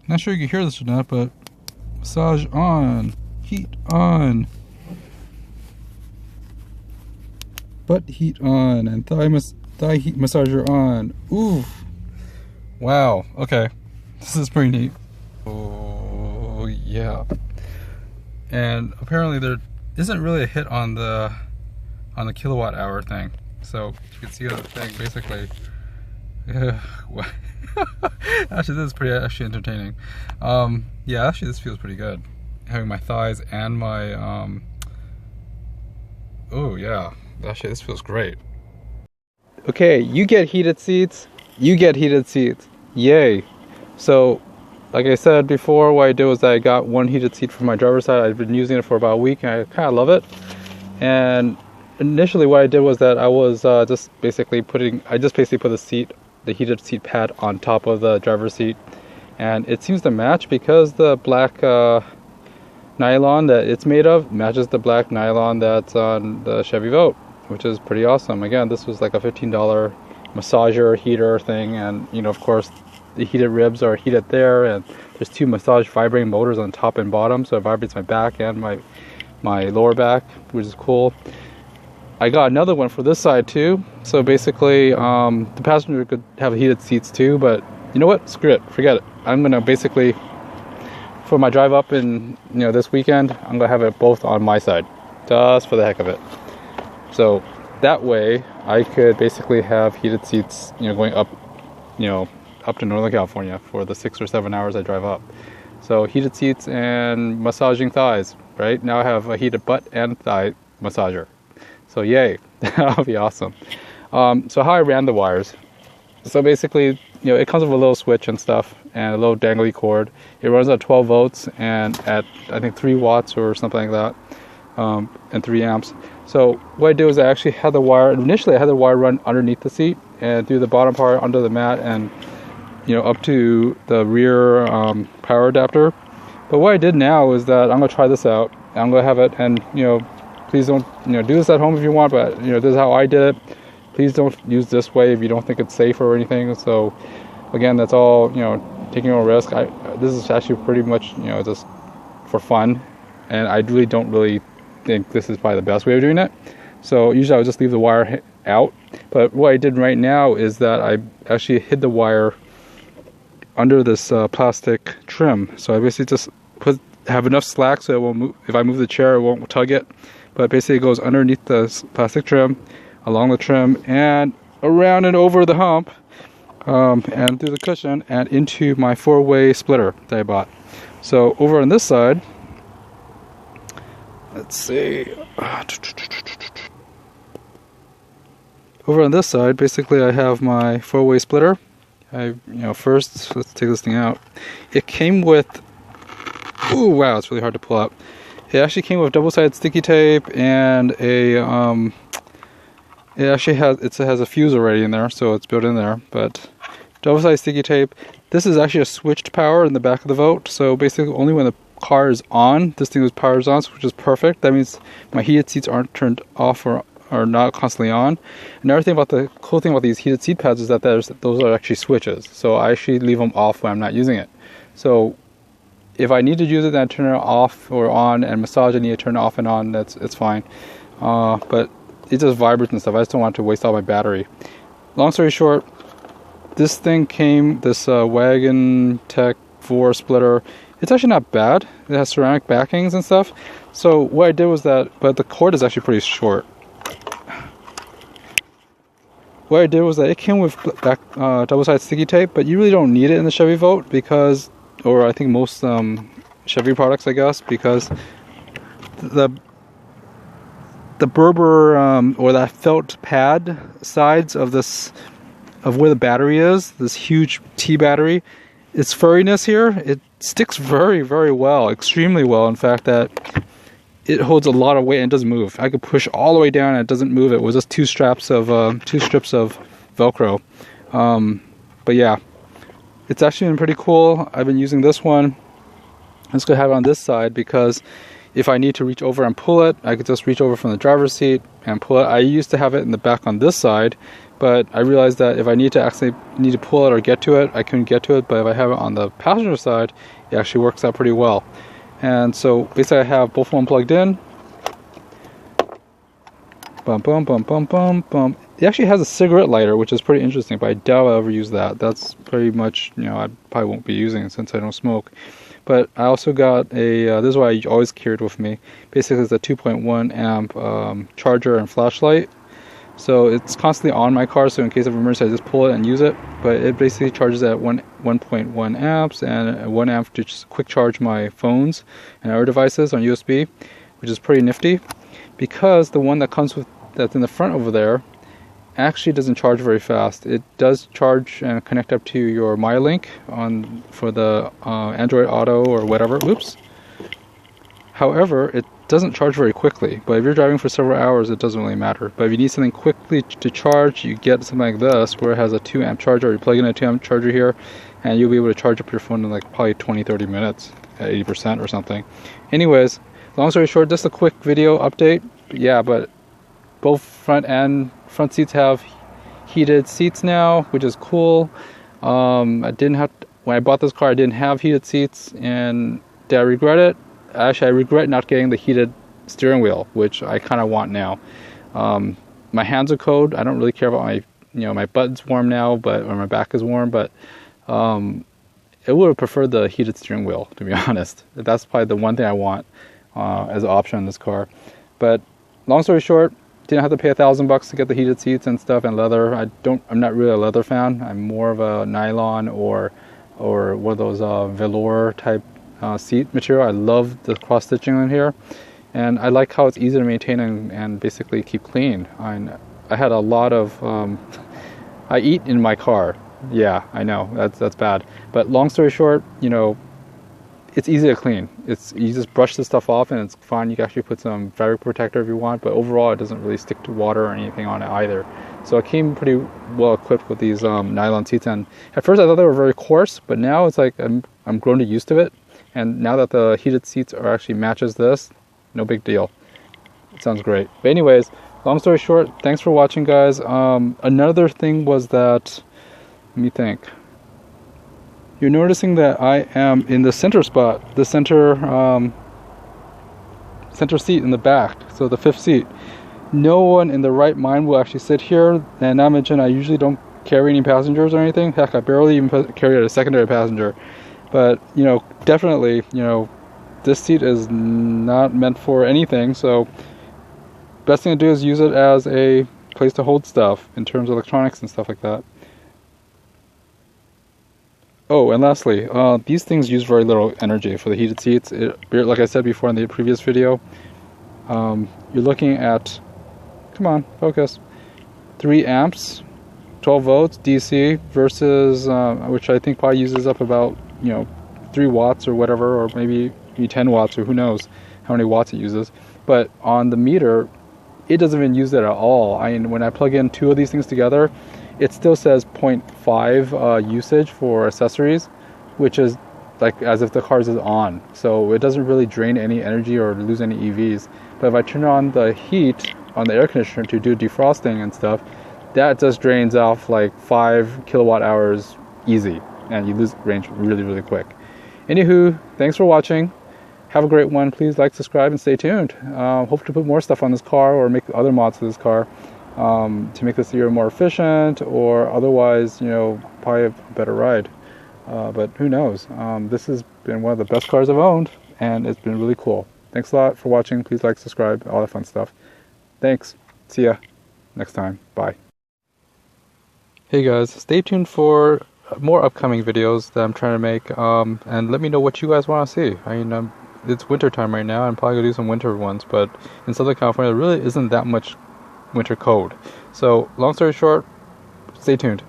Not sure you can hear this or not, but massage on, heat on, butt heat on, and thigh heat massager on. Ooh, wow. Okay, this is pretty neat. Oh yeah. And apparently there isn't really a hit on the kilowatt hour thing. So you can see the thing basically. Actually, this is pretty entertaining. Yeah, actually this feels pretty good. Having my thighs and my oh yeah, actually this feels great. Okay, you get heated seats, you get heated seats. Yay. So like I said before, what I did was I got one heated seat for my driver's side. I've been using it for about a week and I kind of love it. And initially what I did was that I was just basically put the heated seat pad on top of the driver's seat, and it seems to match because the black nylon that it's made of matches the black nylon that's on the Chevy Volt, which is pretty awesome. Again, this was like a $15 massager heater thing, and you know, of course the heated ribs are heated there, and there's two massage vibrating motors on top and bottom, so it vibrates my back and my lower back, which is cool. I got another one for this side too, so basically the passenger could have heated seats too, but you know what, screw it, forget it. I'm gonna basically, for my drive up in this weekend, I'm gonna have it both on my side, just for the heck of it. So that way I could basically have heated seats going up up to Northern California for the 6 or 7 hours I drive up. So heated seats and massaging thighs, right? Now I have a heated butt and thigh massager. So yay, that'll be awesome. So how I ran the wires. So basically, it comes with a little switch and stuff and a little dangly cord. It runs at 12 volts and at I think 3 watts or something like that, and 3 amps. So what I did was I actually had the wire, initially I had the wire run underneath the seat and through the bottom part under the mat and up to the rear power adapter. But what I did now is that I'm gonna try this out. I'm gonna have it, and please don't do this at home if you want, but this is how I did it. Please don't use this way if you don't think it's safe or anything. So again, that's all taking a risk. This is actually pretty much just for fun, and I really don't think this is probably the best way of doing it. So usually I would just leave the wire out, but what I did right now is that I actually hid the wire under this plastic trim. So I basically just have enough slack so it won't move. If I move the chair, it won't tug it. But basically it goes underneath the plastic trim, along the trim, and around and over the hump, and through the cushion, and into my 4-way splitter that I bought. So over on this side, let's see. Over on this side, basically I have my 4-way splitter. First, let's take this thing out. It came with, ooh, wow, it's really hard to pull up. It actually came with double-sided sticky tape and it actually has a fuse already in there, so it's built in there. But double-sided sticky tape. This is actually a switched power in the back of the Volt, so basically only when the car is on, this thing powers on, which is perfect. That means my heated seats aren't turned off or are not constantly on. Another thing about the cool thing about these heated seat pads is that those are actually switches, so I actually leave them off when I'm not using it. So if I need to use it, then I turn it off or on, and massage I need to turn it off and on. It's fine. But it just vibrates and stuff. I just don't want to waste all my battery. Long story short, this thing came, this Wagon Tech 4 splitter. It's actually not bad. It has ceramic backings and stuff. So what I did was that, but the cord is actually pretty short. What I did was that it came with double-sided sticky tape, but you really don't need it in the Chevy Volt because, or I think most Chevy products, I guess, because the Berber or that felt pad sides of where the battery is, this huge T battery, its furriness here, it sticks very, very well, extremely well. In fact, that it holds a lot of weight and doesn't move. I could push all the way down and it doesn't move. It was just two strips of Velcro. But yeah, it's actually been pretty cool. I've been using this one. I'm just gonna have it on this side because if I need to reach over and pull it, I could just reach over from the driver's seat and pull it. I used to have it in the back on this side, but I realized that if I need to pull it or get to it, I couldn't get to it. But if I have it on the passenger side, it actually works out pretty well. And so basically I have both of them plugged in. Bum, bum, bum, bum, bum, bum. It actually has a cigarette lighter, which is pretty interesting, but I doubt I'll ever use that. That's pretty much, I probably won't be using it since I don't smoke. But I also got this is what I always carried with me. Basically, it's a 2.1 amp charger and flashlight. So it's constantly on my car, so in case of emergency, I just pull it and use it. But it basically charges at 1.1 amps and 1 amp to just quick charge my phones and other devices on USB, which is pretty nifty. Because the one that comes with that's in the front over there actually doesn't charge very fast. It does charge and connect up to your MyLink for the Android Auto or whatever. Oops. However, it doesn't charge very quickly. But if you're driving for several hours, it doesn't really matter. But if you need something quickly to charge, you get something like this, where it has a 2 amp charger. You plug in a 2 amp charger here, and you'll be able to charge up your phone in like probably 20-30 minutes at 80% or something. Anyways, long story short, just a quick video update. Yeah, but both front seats have heated seats now, which is cool. When I bought this car, I didn't have heated seats, and did I regret it? Actually, I regret not getting the heated steering wheel, which I kind of want now. My hands are cold. I don't really care about my butt's warm now, or my back is warm, but I would have preferred the heated steering wheel, to be honest. That's probably the one thing I want as an option in this car. But long story short, didn't have to pay $1,000 to get the heated seats and stuff and leather. I'm not really a leather fan. I'm more of a nylon or one of those velour type seat material. I love the cross stitching in here, and I like how it's easy to maintain and basically keep clean. I had a lot of I eat in my car. Yeah, I know that's bad. But long story short, it's easy to clean. You just brush the stuff off and it's fine. You can actually put some fabric protector if you want, but overall it doesn't really stick to water or anything on it either. So it came pretty well equipped with these nylon seats. And at first I thought they were very coarse, but now it's like I'm grown to used to it. And now that the heated seats are actually matches this, no big deal. It sounds great. But anyways, long story short, thanks for watching, guys. Another thing was that, let me think. You're noticing that I am in the center spot, the center seat in the back, so the 5th seat. No one in their right mind will actually sit here, and not mention I usually don't carry any passengers or anything. Heck, I barely even carry a secondary passenger. But, definitely, this seat is not meant for anything, so best thing to do is use it as a place to hold stuff in terms of electronics and stuff like that. Oh, and lastly, these things use very little energy for the heated seats. Like I said before in the previous video, you're looking at, come on, focus, 3 amps, 12 volts DC versus, which I think probably uses up about, 3 watts or whatever, or maybe 10 watts, or who knows how many watts it uses. But on the meter, it doesn't even use that at all. I mean, when I plug in 2 of these things together, it still says 0.5 usage for accessories, which is like as if the car's is on. So it doesn't really drain any energy or lose any EVs. But if I turn on the heat on the air conditioner to do defrosting and stuff, that just drains off like 5 kilowatt hours easy, and you lose range really, really quick. Anywho, thanks for watching. Have a great one. Please like, subscribe, and stay tuned. Hope to put more stuff on this car or make other mods to this car. To make this year more efficient, or otherwise, probably a better ride. But who knows? This has been one of the best cars I've owned, and it's been really cool. Thanks a lot for watching. Please like, subscribe, all that fun stuff. Thanks. See ya next time. Bye. Hey guys, stay tuned for more upcoming videos that I'm trying to make, and let me know what you guys want to see. I mean, it's winter time right now. I'm probably gonna do some winter ones, but in Southern California, there really isn't that much winter cold. So long story short, stay tuned.